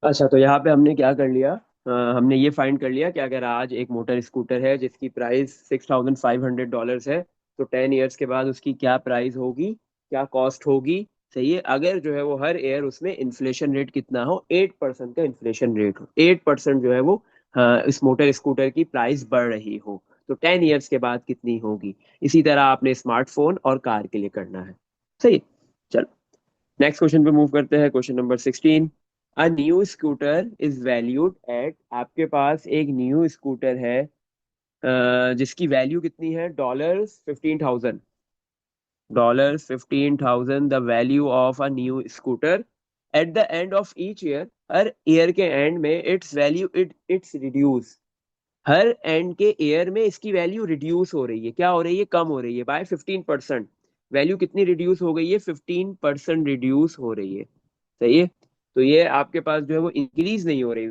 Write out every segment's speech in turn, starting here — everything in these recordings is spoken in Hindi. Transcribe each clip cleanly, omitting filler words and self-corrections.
अच्छा, तो यहाँ पे हमने क्या कर लिया, हमने ये फाइंड कर लिया कि अगर आज एक मोटर स्कूटर है जिसकी प्राइस $6,500 है, तो 10 ईयर्स के बाद उसकी क्या प्राइस होगी, क्या कॉस्ट होगी। सही है, अगर जो है वो हर ईयर उसमें इन्फ्लेशन रेट कितना हो, 8% का इन्फ्लेशन रेट हो, 8% जो है वो इस मोटर स्कूटर की प्राइस बढ़ रही हो, तो 10 ईयर्स के बाद कितनी होगी। इसी तरह आपने स्मार्टफोन और कार के लिए करना है। सही। चलो, नेक्स्ट क्वेश्चन पे मूव करते हैं। Question number 16। A new scooter is valued at, आपके पास एक न्यू स्कूटर है जिसकी वैल्यू कितनी है, $15,000। $15,000 the value of a new scooter. At the end of each year, her year के एंड में it's value it's reduce, her and के ईयर में इसकी वैल्यू रिड्यूस हो रही है, क्या हो रही है, कम हो रही है बाय 15%। वैल्यू कितनी रिड्यूस हो गई है, 15% रिड्यूस हो रही है। सही है। तो ये आपके पास जो है वो इंक्रीज नहीं हो रही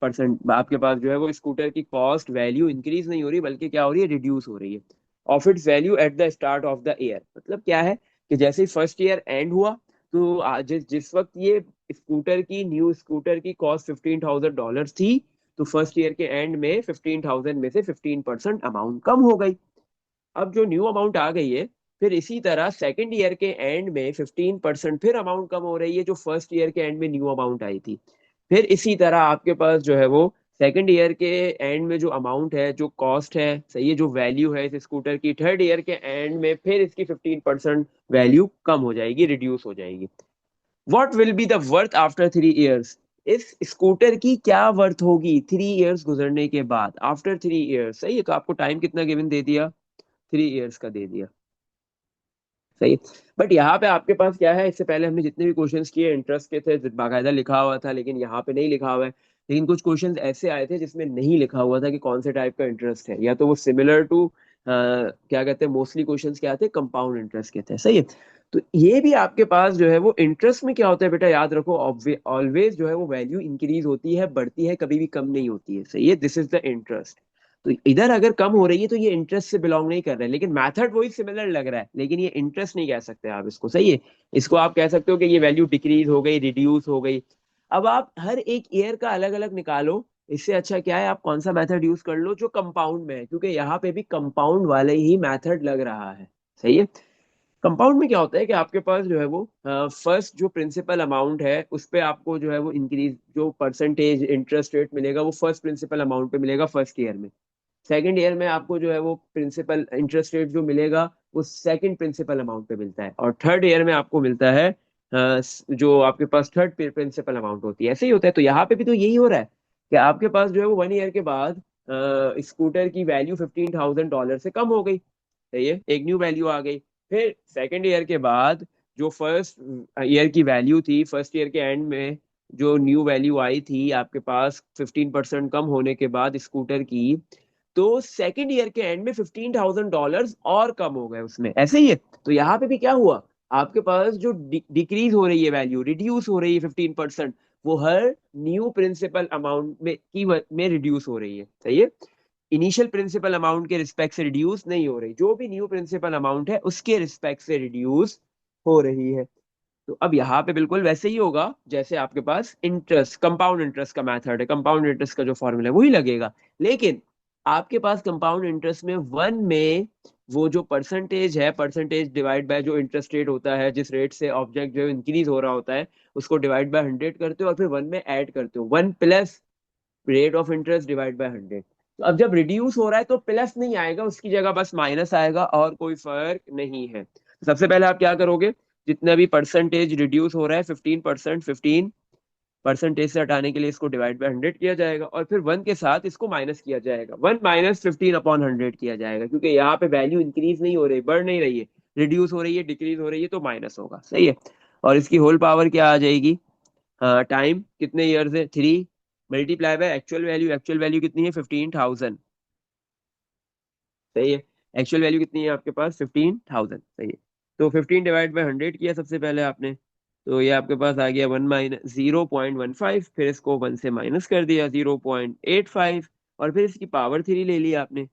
परसेंट, आपके पास जो है वो स्कूटर की कॉस्ट वैल्यू इंक्रीज नहीं हो रही, बल्कि क्या हो रही है, रिड्यूस हो रही है। Of its value at the start of the year, मतलब क्या है कि जैसे ही फर्स्ट ईयर एंड हुआ, तो जिस जिस वक्त ये स्कूटर की न्यू स्कूटर की कॉस्ट $15,000 थी, तो फर्स्ट ईयर के एंड में 15,000 में से 15% अमाउंट कम हो गई। अब जो न्यू अमाउंट आ गई है, फिर इसी तरह सेकेंड ईयर के एंड में 15% फिर अमाउंट कम हो रही है, जो फर्स्ट ईयर के एंड में न्यू अमाउंट आई थी। फिर इसी तरह आपके पास जो है वो सेकेंड ईयर के एंड में जो अमाउंट है, जो कॉस्ट है, सही है, जो वैल्यू है इस स्कूटर की, थर्ड ईयर के एंड में फिर इसकी 15% वैल्यू कम हो जाएगी, रिड्यूस हो जाएगी। What will be the worth after 3 years, इस स्कूटर की क्या वर्थ होगी 3 ईयर्स गुजरने के बाद, आफ्टर 3 ईयर्स। सही है, तो आपको टाइम कितना गिवन दे दिया, 3 ईयर्स का दे दिया। सही है। बट यहाँ पे आपके पास क्या है, इससे पहले हमने जितने भी क्वेश्चंस किए इंटरेस्ट के थे, बाकायदा लिखा हुआ था, लेकिन यहाँ पे नहीं लिखा हुआ है। लेकिन कुछ क्वेश्चंस ऐसे आए थे जिसमें नहीं लिखा हुआ था कि कौन से टाइप का इंटरेस्ट है, या तो वो सिमिलर टू क्या कहते हैं, मोस्टली क्वेश्चंस क्या थे, कंपाउंड इंटरेस्ट के थे। सही है। तो ये भी आपके पास जो है वो इंटरेस्ट में क्या होता है बेटा, याद रखो, ऑलवेज जो है वो वैल्यू इंक्रीज होती है, बढ़ती है, कभी भी कम नहीं होती है। सही है, दिस इज द इंटरेस्ट। तो इधर अगर कम हो रही है तो ये इंटरेस्ट से बिलोंग नहीं कर रहा है, लेकिन मेथड वही सिमिलर लग रहा है, लेकिन ये इंटरेस्ट नहीं कह सकते आप इसको। सही है। इसको आप कह सकते हो कि ये वैल्यू डिक्रीज हो गई, रिड्यूस हो गई। अब आप हर एक ईयर का अलग अलग निकालो, इससे अच्छा क्या है, आप कौन सा मेथड यूज कर लो जो कंपाउंड में है, क्योंकि यहाँ पे भी कंपाउंड वाले ही मेथड लग रहा है। सही है। कंपाउंड में क्या होता है कि आपके पास जो है वो फर्स्ट जो प्रिंसिपल अमाउंट है उस पे आपको जो है वो इंक्रीज, जो परसेंटेज इंटरेस्ट रेट मिलेगा वो फर्स्ट प्रिंसिपल अमाउंट पे मिलेगा फर्स्ट ईयर में। सेकेंड ईयर में आपको जो है वो प्रिंसिपल इंटरेस्ट रेट जो मिलेगा वो सेकंड प्रिंसिपल अमाउंट पे मिलता है, और थर्ड ईयर में आपको मिलता है जो आपके पास थर्ड प्रिंसिपल अमाउंट होती है। ऐसे ही होता है, तो यहाँ पे भी तो यही हो रहा है कि आपके पास जो है वो 1 ईयर के बाद स्कूटर की वैल्यू $15,000 से कम हो गई। सही है, एक न्यू वैल्यू आ गई। फिर सेकेंड ईयर के बाद जो फर्स्ट ईयर की वैल्यू थी, फर्स्ट ईयर के एंड में जो न्यू वैल्यू आई थी आपके पास 15% कम होने के बाद स्कूटर की, तो सेकेंड ईयर के एंड में $15,000 और कम हो गए उसमें। ऐसे ही है। तो यहाँ पे भी क्या हुआ, आपके पास जो डिक्रीज हो रही है वैल्यू, रिड्यूस हो रही है 15%, वो हर न्यू प्रिंसिपल अमाउंट में रिड्यूस हो रही है। सही है। इनिशियल प्रिंसिपल अमाउंट के रिस्पेक्ट से रिड्यूस नहीं हो रही, जो भी न्यू प्रिंसिपल अमाउंट है उसके रिस्पेक्ट से रिड्यूस हो रही है। तो अब यहाँ पे बिल्कुल वैसे ही होगा जैसे आपके पास इंटरेस्ट, कंपाउंड इंटरेस्ट का मेथड है, कंपाउंड इंटरेस्ट का जो फॉर्मूला है वही लगेगा। लेकिन आपके पास कंपाउंड इंटरेस्ट में वन में वो जो परसेंटेज है, परसेंटेज डिवाइड बाय जो इंटरेस्ट रेट होता है, जिस रेट से ऑब्जेक्ट जो है इंक्रीज हो रहा होता है, उसको डिवाइड बाय 100 करते हो और फिर वन में ऐड करते हो, one plus rate of interest divide by 100। तो अब जब रिड्यूस हो रहा है तो प्लस नहीं आएगा, उसकी जगह बस माइनस आएगा, और कोई फर्क नहीं है। सबसे पहले आप क्या करोगे, जितना भी परसेंटेज रिड्यूस हो रहा है 15%, 15% से हटाने के लिए इसको डिवाइड बाय 100 किया जाएगा, और फिर वन के साथ इसको माइनस किया जाएगा, 1 - 15/100 किया जाएगा, क्योंकि यहाँ पे वैल्यू इंक्रीज नहीं हो रही, बढ़ नहीं रही है, रिड्यूस हो रही है, डिक्रीज हो रही है, तो माइनस होगा। सही है। और इसकी होल पावर क्या आ जाएगी, टाइम कितने ईयर है, 3, multiply by actual value, actual value कितनी है, 15,000। सही है। एक्चुअल वैल्यू कितनी है आपके पास, 15,000। सही है। तो 15 डिवाइड बाय 100 किया सबसे पहले आपने, तो ये आपके पास आ गया 0.15, फिर इसको 1 से माइनस कर दिया 0.85, और फिर इसकी पावर 3 ले लिया आपने।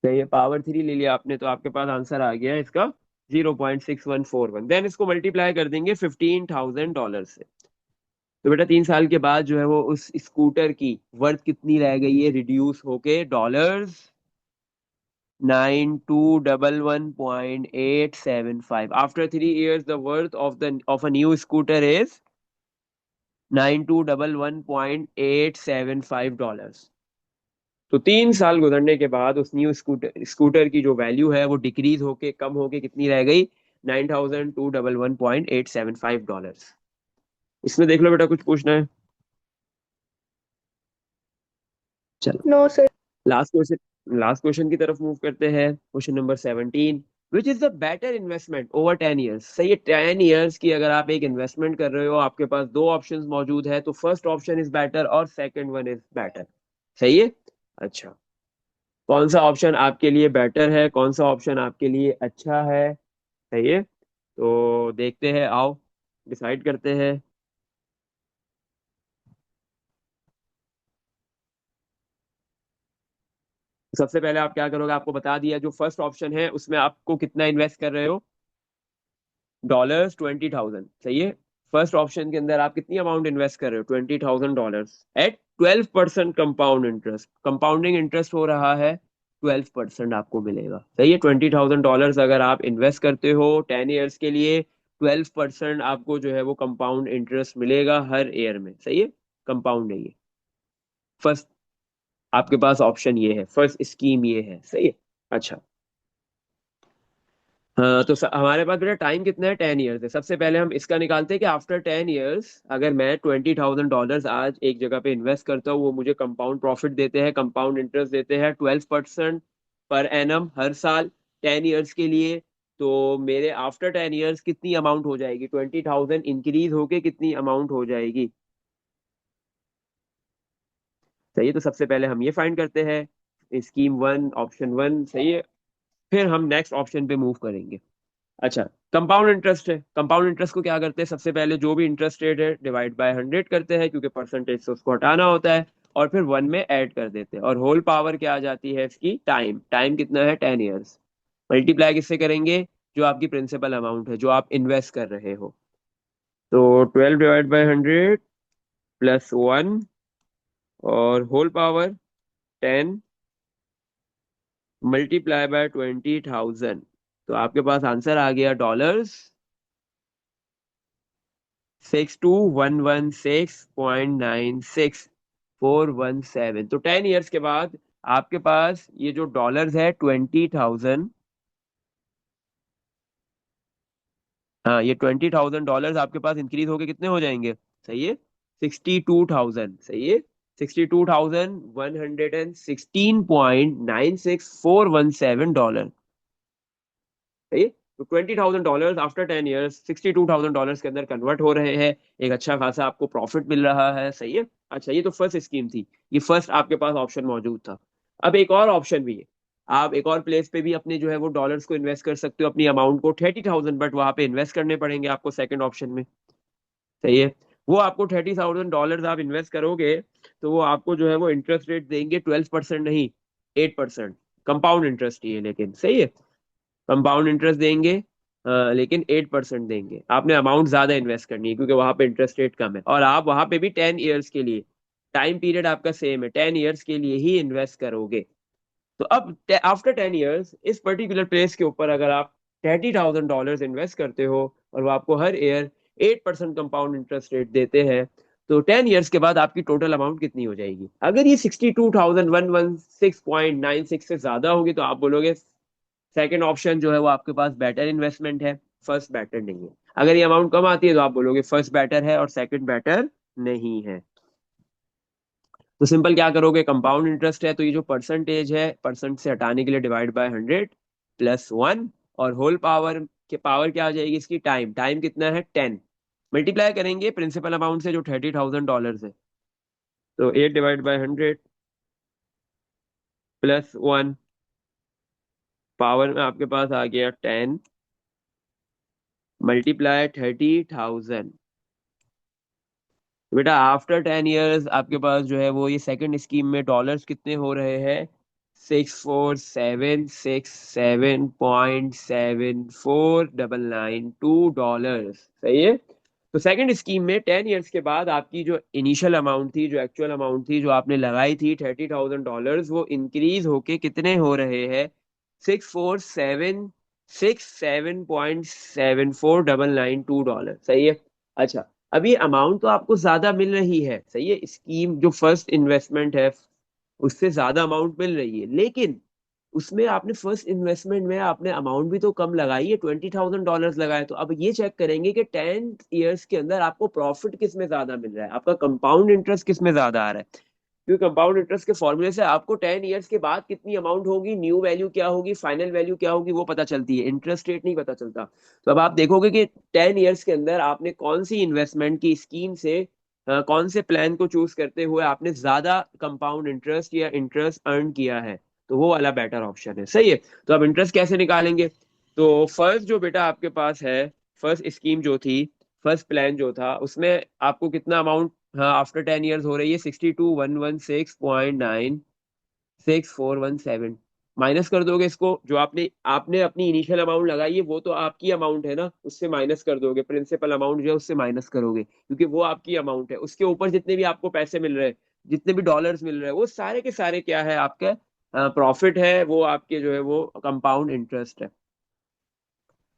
सही है, पावर 3 ले लिया आपने, तो आपके पास आंसर आ गया इसका 0.6141। देन इसको मल्टीप्लाई कर देंगे $15,000 से। तो बेटा 3 साल के बाद जो है वो उस स्कूटर की वर्थ कितनी रह गई है, रिड्यूस होके dollars 9211.875. After 3 years, the worth of a new scooter is 9211.875 dollars. तो 3 साल गुजरने के बाद उस न्यू स्कूटर की जो वैल्यू है वो डिक्रीज होके कम होके कितनी रह गई, 9211.875 डॉलर्स। इसमें देख लो बेटा, कुछ पूछना है? चलो नो सर। लास्ट क्वेश्चन की तरफ मूव करते हैं। Question number 17, which is the better investment over 10 years. सही है, 10 ईयर्स की अगर आप एक इन्वेस्टमेंट कर रहे हो, आपके पास दो ऑप्शंस मौजूद है, तो फर्स्ट ऑप्शन इज बेटर और सेकंड वन इज बेटर। सही है। अच्छा, कौन सा ऑप्शन आपके लिए बेटर है, कौन सा ऑप्शन आपके लिए अच्छा है? सही है, तो देखते हैं, आओ डिसाइड करते हैं। सबसे पहले आप क्या करोगे, आपको बता दिया जो फर्स्ट ऑप्शन है उसमें आपको कितना इन्वेस्ट कर रहे हो, $20,000। सही है, फर्स्ट ऑप्शन के अंदर आप कितनी अमाउंट इन्वेस्ट कर रहे हो, $20,000 at 12% compound interest. Compounding interest हो रहा है 12% आपको मिलेगा। सही है, $20,000 अगर आप इन्वेस्ट करते हो 10 ईयर्स के लिए, 12% आपको जो है वो कंपाउंड इंटरेस्ट मिलेगा हर ईयर में। सही है, कंपाउंड है ये। फर्स्ट आपके पास ऑप्शन ये है, फर्स्ट स्कीम ये है। सही है। अच्छा, हाँ तो हमारे पास बेटा टाइम कितना है, 10 ईयर्स है। सबसे पहले हम इसका निकालते हैं कि आफ्टर 10 ईयर्स अगर मैं $20,000 आज एक जगह पे इन्वेस्ट करता हूँ, वो मुझे कंपाउंड प्रॉफिट देते हैं, कंपाउंड इंटरेस्ट देते हैं 12% पर एनम हर साल 10 ईयर्स के लिए। तो मेरे आफ्टर 10 ईयर्स कितनी अमाउंट हो जाएगी, 20,000 इंक्रीज होके कितनी अमाउंट हो जाएगी। सही है, तो सबसे पहले हम ये फाइंड करते हैं, स्कीम वन, ऑप्शन वन। सही है, फिर हम नेक्स्ट ऑप्शन पे मूव करेंगे। अच्छा, कंपाउंड इंटरेस्ट है। कंपाउंड इंटरेस्ट को क्या करते हैं, सबसे पहले जो भी इंटरेस्ट रेट है डिवाइड बाय 100 करते हैं, क्योंकि परसेंटेज से उसको हटाना होता है, और फिर वन में ऐड कर देते हैं। और होल पावर क्या आ जाती है इसकी, टाइम। टाइम कितना है, 10 ईयर्स। मल्टीप्लाई किससे करेंगे, जो आपकी प्रिंसिपल अमाउंट है जो आप इन्वेस्ट कर रहे हो। तो 12 डिवाइड बाय 100 प्लस वन और होल पावर 10 मल्टीप्लाई बाय 20,000। तो आपके पास आंसर आ गया डॉलर्स 62,116.96417। तो 10 ईयर्स के बाद आपके पास ये जो डॉलर्स है 20,000, हाँ ये $20,000 आपके पास इंक्रीज होके कितने हो जाएंगे, सही है, 62,000। सही है, 62,116.96417 डॉलर। सही है, तो $20,000 आफ्टर 10 ईयर्स $62,000 के अंदर कन्वर्ट हो रहे हैं। एक अच्छा खासा आपको प्रॉफिट मिल रहा है। सही है। अच्छा, ये तो फर्स्ट स्कीम थी, ये फर्स्ट आपके पास ऑप्शन मौजूद था। अब एक और ऑप्शन भी है, आप एक और प्लेस पे भी अपने जो है वो डॉलर्स को इन्वेस्ट कर सकते हो, अपनी अमाउंट को 30,000, बट वहां पे इन्वेस्ट करने पड़ेंगे आपको सेकंड ऑप्शन में। सही है, वो आपको $30,000 आप इन्वेस्ट करोगे, तो वो आपको जो है वो इंटरेस्ट रेट देंगे 12% नहीं, 8%। कंपाउंड इंटरेस्ट ही है लेकिन। सही है, कंपाउंड इंटरेस्ट देंगे, लेकिन 8% देंगे। आपने अमाउंट ज्यादा इन्वेस्ट करनी है क्योंकि वहां पे इंटरेस्ट रेट कम है, और आप वहां पे भी 10 ईयर्स के लिए, टाइम पीरियड आपका सेम है, 10 ईयर्स के लिए ही इन्वेस्ट करोगे। तो अब आफ्टर 10 ईयर्स इस पर्टिकुलर प्लेस के ऊपर अगर आप $30,000 इन्वेस्ट करते हो, और वो आपको हर ईयर 8% कंपाउंड इंटरेस्ट रेट देते हैं, तो 10 ईयर्स के बाद आपकी टोटल अमाउंट कितनी हो जाएगी। अगर ये 62,116.96 से ज्यादा होगी तो आप बोलोगे सेकंड ऑप्शन जो है वो आपके पास बेटर इन्वेस्टमेंट है, फर्स्ट बेटर नहीं है। अगर ये अमाउंट कम आती है तो आप बोलोगे फर्स्ट बेटर है और सेकंड बेटर नहीं है। तो सिंपल क्या करोगे, कंपाउंड इंटरेस्ट है तो ये जो परसेंटेज है, परसेंट से हटाने के लिए डिवाइड बाय 100 प्लस वन, और होल पावर के पावर क्या आ जाएगी इसकी, टाइम। टाइम कितना है, 10। मल्टीप्लाई करेंगे प्रिंसिपल अमाउंट से जो $30,000 है, तो 8 divide by 100 plus one, power में आपके पास आ गया 10 मल्टीप्लाई 30,000। बेटा आफ्टर 10 ईयर्स आपके पास जो है वो ये सेकंड स्कीम में डॉलर्स कितने हो रहे हैं, 64,767.74,992 डॉलर्स। सही है, तो सेकंड स्कीम में 10 ईयर्स के बाद आपकी जो इनिशियल अमाउंट थी, जो एक्चुअल अमाउंट थी, जो आपने लगाई थी $30,000, वो इंक्रीज होके कितने हो रहे हैं? 64767.74992 डॉलर। सही है। अच्छा, अब ये अमाउंट तो आपको ज्यादा मिल रही है, सही है, स्कीम जो फर्स्ट इन्वेस्टमेंट है उससे ज्यादा अमाउंट मिल रही है, लेकिन उसमें आपने फर्स्ट इन्वेस्टमेंट में आपने अमाउंट भी तो कम लगाई है, $20,000 लगाए। तो अब ये चेक करेंगे कि 10 ईयर्स के अंदर आपको प्रॉफिट किस में ज्यादा मिल रहा है, आपका कंपाउंड इंटरेस्ट किस में ज्यादा आ रहा है। क्योंकि कंपाउंड इंटरेस्ट के फॉर्मूले से आपको 10 ईयर्स के बाद कितनी अमाउंट होगी, न्यू वैल्यू क्या होगी, फाइनल वैल्यू क्या होगी, वो पता चलती है, इंटरेस्ट रेट नहीं पता चलता। तो अब आप देखोगे कि 10 ईयर्स के अंदर आपने कौन सी इन्वेस्टमेंट की स्कीम से कौन से प्लान को चूज करते हुए आपने ज्यादा कंपाउंड इंटरेस्ट या इंटरेस्ट अर्न किया है, तो वो वाला बेटर ऑप्शन है। सही है। तो अब इंटरेस्ट कैसे निकालेंगे? तो फर्स्ट जो बेटा आपके पास है, फर्स्ट स्कीम जो थी, फर्स्ट प्लान जो था, उसमें आपको कितना अमाउंट, हाँ, आफ्टर 10 ईयर्स हो रही है 62,116.96417। माइनस कर दोगे इसको, जो आपने आपने अपनी इनिशियल अमाउंट लगाई है वो तो आपकी अमाउंट है ना, उससे माइनस कर दोगे, प्रिंसिपल अमाउंट जो है उससे माइनस करोगे, क्योंकि वो आपकी अमाउंट है। उसके ऊपर जितने भी आपको पैसे मिल रहे हैं, जितने भी डॉलर्स मिल रहे हैं, वो सारे के सारे क्या है, आपके प्रॉफिट है, वो आपके जो है वो कंपाउंड इंटरेस्ट है।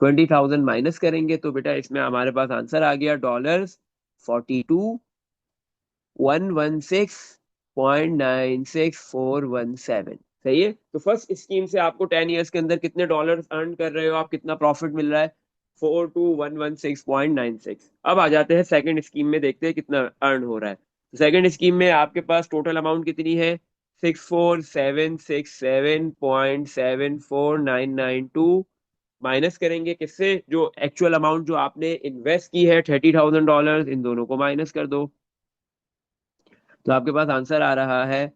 20,000 माइनस करेंगे तो बेटा इसमें हमारे पास आंसर आ गया $42,116.96417। सही है। तो फर्स्ट स्कीम से आपको 10 ईयर्स के अंदर कितने डॉलर अर्न कर रहे हो आप, कितना प्रॉफिट मिल रहा है? 42,116.96। अब आ जाते हैं सेकंड स्कीम में, देखते हैं कितना अर्न हो रहा है। सेकंड स्कीम में आपके पास टोटल अमाउंट कितनी है? 64,767.74992। माइनस करेंगे किससे? जो एक्चुअल अमाउंट जो आपने इन्वेस्ट की है $30,000, इन दोनों को माइनस कर दो। तो आपके पास आंसर आ रहा है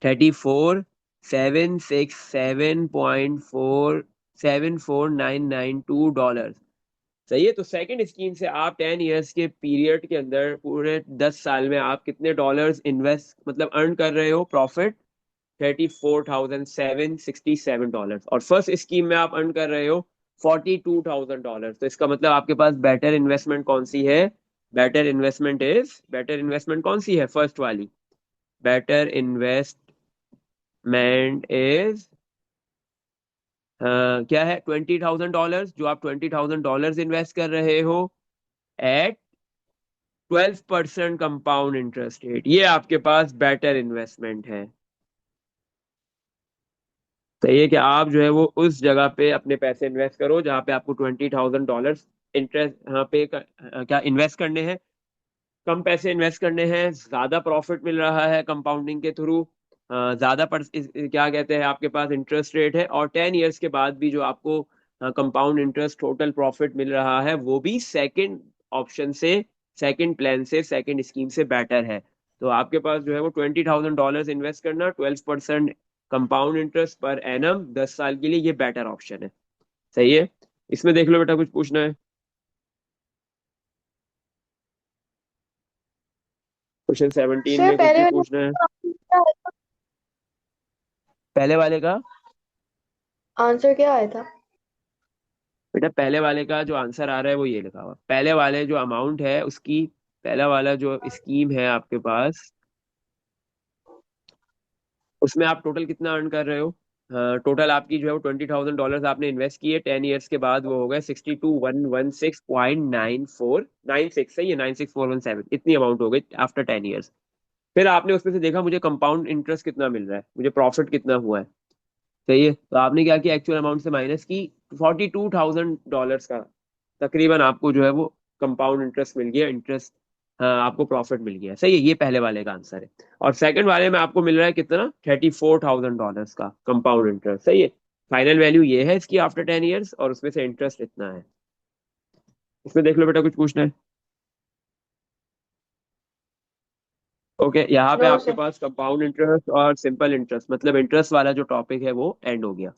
34,767.474992 डॉलर। सही है। तो सेकंड स्कीम से आप 10 ईयर्स के पीरियड के अंदर, पूरे 10 साल में आप कितने डॉलर्स इन्वेस्ट मतलब अर्न कर रहे हो प्रॉफिट? $34,767। और फर्स्ट स्कीम में आप अर्न कर रहे हो $42,000। तो इसका मतलब आपके पास बेटर इन्वेस्टमेंट कौन सी है? बेटर इन्वेस्टमेंट कौन सी है? फर्स्ट वाली। बेटर इन्वेस्टमेंट इज क्या है? $20,000, जो आप $20,000 इन्वेस्ट कर रहे हो एट 12% कंपाउंड इंटरेस्ट रेट, ये आपके पास बेटर इन्वेस्टमेंट है। तो ये कि आप जो है वो उस जगह पे अपने पैसे इन्वेस्ट करो जहाँ पे आपको $20,000 इंटरेस्ट यहाँ पे क्या इन्वेस्ट करने हैं, कम पैसे इन्वेस्ट करने हैं, ज्यादा प्रॉफिट मिल रहा है कंपाउंडिंग के थ्रू, ज्यादा क्या कहते हैं आपके पास इंटरेस्ट रेट है, और 10 ईयर्स के बाद भी जो आपको कंपाउंड इंटरेस्ट टोटल प्रॉफिट मिल रहा है, वो भी सेकंड ऑप्शन से, सेकंड प्लान से, सेकंड स्कीम से बेटर है। तो आपके पास जो है वो $20,000 इन्वेस्ट करना, 12% कंपाउंड इंटरेस्ट पर एनम 10 साल के लिए, ये बेटर ऑप्शन है। सही है। इसमें देख लो बेटा, कुछ पूछना है? क्वेश्चन 17 सर में कुछ पहले भी वाले पूछना है? का पहले वाले का आंसर क्या आया था? बेटा, पहले वाले का जो आंसर आ रहा है वो ये लिखा हुआ, पहले वाले जो अमाउंट है उसकी, पहला वाला जो स्कीम है आपके पास, उसमें आप टोटल कितना अर्न कर रहे हो? टोटल आपकी जो है वो $20,000 आपने इन्वेस्ट किए, 10 ईयर्स के बाद वो हो गए 62,116.9496। सही है, 96417, इतनी अमाउंट हो गई आफ्टर 10 ईयर्स। फिर आपने उसमें से देखा मुझे कंपाउंड इंटरेस्ट कितना मिल रहा है, मुझे प्रॉफिट कितना हुआ है। सही है। तो आपने क्या किया, एक्चुअल अमाउंट से माइनस की, $42,000 का तकरीबन आपको जो है वो कंपाउंड इंटरेस्ट मिल गया, इंटरेस्ट, हाँ, आपको प्रॉफिट मिल गया। सही है, ये पहले वाले का आंसर है। और सेकंड वाले में आपको मिल रहा है कितना? $34,000 का कंपाउंड इंटरेस्ट। सही है। फाइनल वैल्यू ये है इसकी आफ्टर 10 ईयर्स, और उसमें से इंटरेस्ट इतना है। इसमें देख लो बेटा, कुछ पूछना है? ओके, यहाँ पे नो आपके सर। पास कंपाउंड इंटरेस्ट और सिंपल इंटरेस्ट, मतलब इंटरेस्ट वाला जो टॉपिक है वो एंड हो गया।